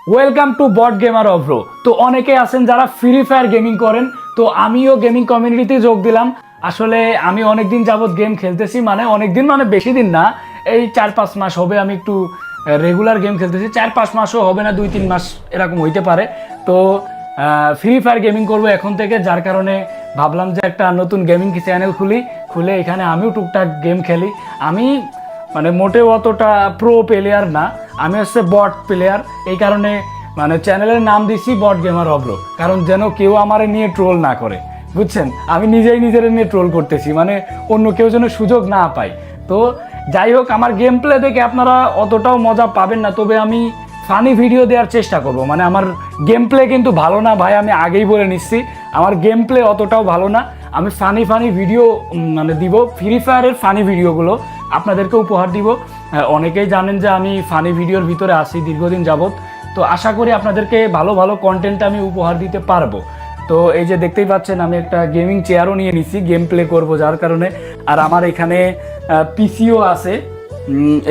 Welcome to bot gamer অভ্র। তো অনেকে আছেন যারা ফ্রি ফায়ার গেমিং করেন, তো আমিও গেমিং কমিউনিটিতে যোগ দিলাম। আসলে আমি অনেকদিন যাবত গেম খেলতেছি, মানে অনেকদিন মানে বেশি দিন না, এই 4-5 মাস হবে আমি একটু রেগুলার গেম খেলতেছি। 4-5 মাসও হবে না, 2-3 মাস এরকম হইতে পারে। তো ফ্রি ফায়ার গেমিং করবো এখন থেকে, যার কারণে ভাবলাম যে একটা নতুন গেমিং চ্যানেল খুলে এখানে আমিও টুকটাক গেম খেলি। আমি মানে মোটেও অতটা প্রো প্লেয়ার না, আমি হচ্ছে বট প্লেয়ার। এই কারণে মানে চ্যানেলের নাম দিছি বট গেমার অভ্র, কারণ যেন কেউ আমার নিয়ে ট্রোল না করে, বুঝছেন? আমি নিজেই নিজের নিয়ে ট্রোল করতেছি, মানে অন্য কেউ যেন সুযোগ না পায়। তো যাই হোক, আমার গেম প্লে দেখে আপনারা অতটাও মজা পাবেন না, তবে আমি ফানি ভিডিও দেওয়ার চেষ্টা করব। মানে আমার গেম প্লে কিন্তু ভালো না ভাই, আমি আগেই বলে নিচ্ছি, আমার গেম প্লে অতটাও ভালো না। আমি ফানি ভিডিও মানে দিব, ফ্রি ফায়ারের ফানি ভিডিওগুলো আপনাদেরকে উপহার দিব। অনেকেই জানেন যে আমি ফানি ভিডিওর ভিতরে আসি দীর্ঘদিন যাবত, তো আশা করি আপনাদেরকে ভালো ভালো কন্টেন্ট আমি উপহার দিতে পারবো। তো এই যে দেখতেই পাচ্ছেন, আমি একটা গেমিং চেয়ারও নিয়ে নিছি গেম প্লে করবো যার কারণে। আর আমার এখানে পিসিও আছে।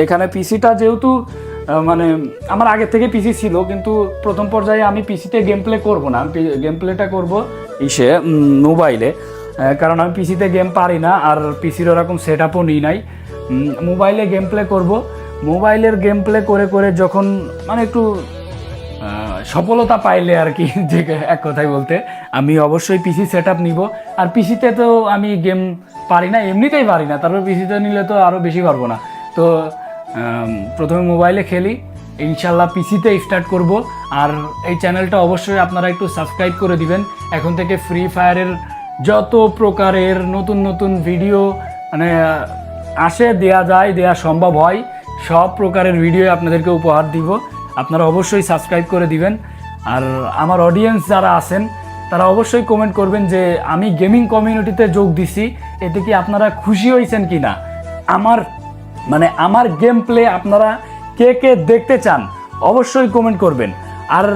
এখানে পিসিটা যেহেতু মানে আমার আগে থেকে পিসি ছিল, কিন্তু প্রথম পর্যায়ে আমি পিসিতে গেম প্লে করবো না, গেম প্লেটা করবো মোবাইলে, কারণ আমি পিসিতে গেম পারি না, আর পিসির ওরকম সেট আপও নিই নাই। মোবাইলে গেম প্লে করবো। মোবাইলের গেম প্লে করে করে যখন মানে একটু সফলতা পাইলে আর কি, যে এক কথায় বলতে, আমি অবশ্যই পিসি সেট আপ নিব। আর পিসিতে তো আমি গেম পারি না, এমনিতেই পারি না, তারপর পিসিতে নিলে তো আরও বেশি পারবো না। তো প্রথমে মোবাইলে খেলি, ইনশাল্লাহ পিসিতে স্টার্ট করব। আর এই চ্যানেলটা অবশ্যই আপনারা একটু সাবস্ক্রাইব করে দিবেন। এখন থেকে ফ্রি ফায়ারের যত প্রকারের নতুন নতুন ভিডিও মানে আসে, দেয়া সম্ভব হয়, সব প্রকারের ভিডিও আপনাদেরকে উপহার দিব। আপনারা অবশ্যই সাবস্ক্রাইব করে দিবেন। আর আমার অডিয়েন্স যারা আছেন তারা অবশ্যই কমেন্ট করবেন যে আমি গেমিং কমিউনিটিতে যোগ দিছি, এতে কি আপনারা খুশি হয়েছেন কি না। আমার গেম প্লে আপনারা কে কে দেখতে চান অবশ্যই কমেন্ট করবেন। আর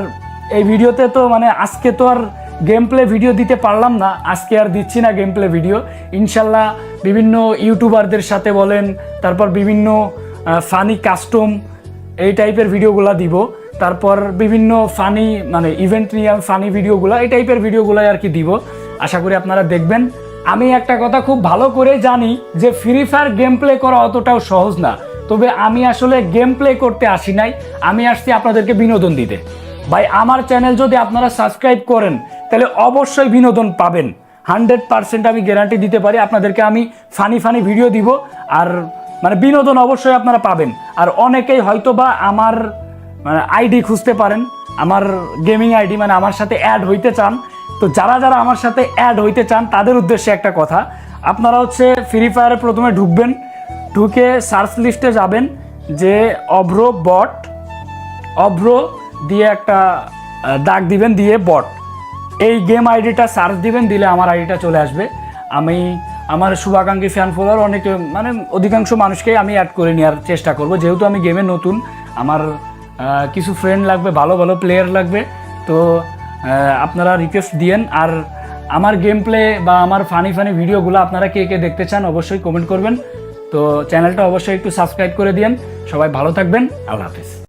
এই ভিডিওতে তো মানে আজকে তো আর গেম প্লে ভিডিও দিতে পারলাম না, আজকে আর দিচ্ছি না গেম প্লে ভিডিও। ইনশাল্লাহ বিভিন্ন ইউটিউবারদের সাথে বলেন, তারপর বিভিন্ন ফানি কাস্টম এই টাইপের ভিডিওগুলো দিব। তারপর বিভিন্ন ফানি মানে ইভেন্ট নিয়ে ফানি ভিডিওগুলো, এই টাইপের ভিডিওগুলোই আর কি দিব। আশা করি আপনারা দেখবেন। আমি একটা কথা খুব ভালো করে জানি যে ফ্রি ফায়ার গেম প্লে করা অতটাও সহজ না, তবে আমি আসলে গেম প্লে করতে আসি নাই, আমি আসছি আপনাদেরকে বিনোদন দিতে। ভাই, আমার চ্যানেল যদি আপনারা সাবস্ক্রাইব করেন তাহলে অবশ্যই বিনোদন পাবেন, 100% আমি গ্যারান্টি দিতে পারি। আপনাদেরকে আমি ফানি ভিডিও দিব, আর মানে বিনোদন অবশ্যই আপনারা পাবেন। আর অনেকেই হয়তো বা আমার মানে আইডি খুঁজতে পারেন, আমার গেমিং আইডি, মানে আমার সাথে অ্যাড হইতে চান। তো যারা যারা আমার সাথে অ্যাড হইতে চান তাদের উদ্দেশ্যে একটা কথা, আপনারা হচ্ছে ফ্রি ফায়ারে প্রথমে ঢুকে সার্চ লিস্টে যাবেন, যে অভ্র দিয়ে একটা ডাক দিবেন, দিয়ে বট এই গেম আইডিটা সার্চ দিবেন, দিলে আমার আইডিটা চলে আসবে। আমি আমার শুভাকাঙ্ক্ষী ফ্যান ফলোয়ার অনেকে মানে অধিকাংশ মানুষকেই আমি অ্যাড করে নেওয়ার চেষ্টা করব, যেহেতু আমি গেমে নতুন। আমার কিছু ফ্রেন্ড লাগবে, ভালো ভালো প্লেয়ার লাগবে। তো আপনারা রিকোয়েস্ট দিয়েন। আর আমার গেম প্লে বা আমার ফানি ভিডিওগুলো আপনারা কে কে দেখতে চান অবশ্যই কমেন্ট করবেন। তো চ্যানেলটা অবশ্যই একটু সাবস্ক্রাইব করে দিয়েন। সবাই ভালো থাকবেন, আল্লাহ হাফেজ।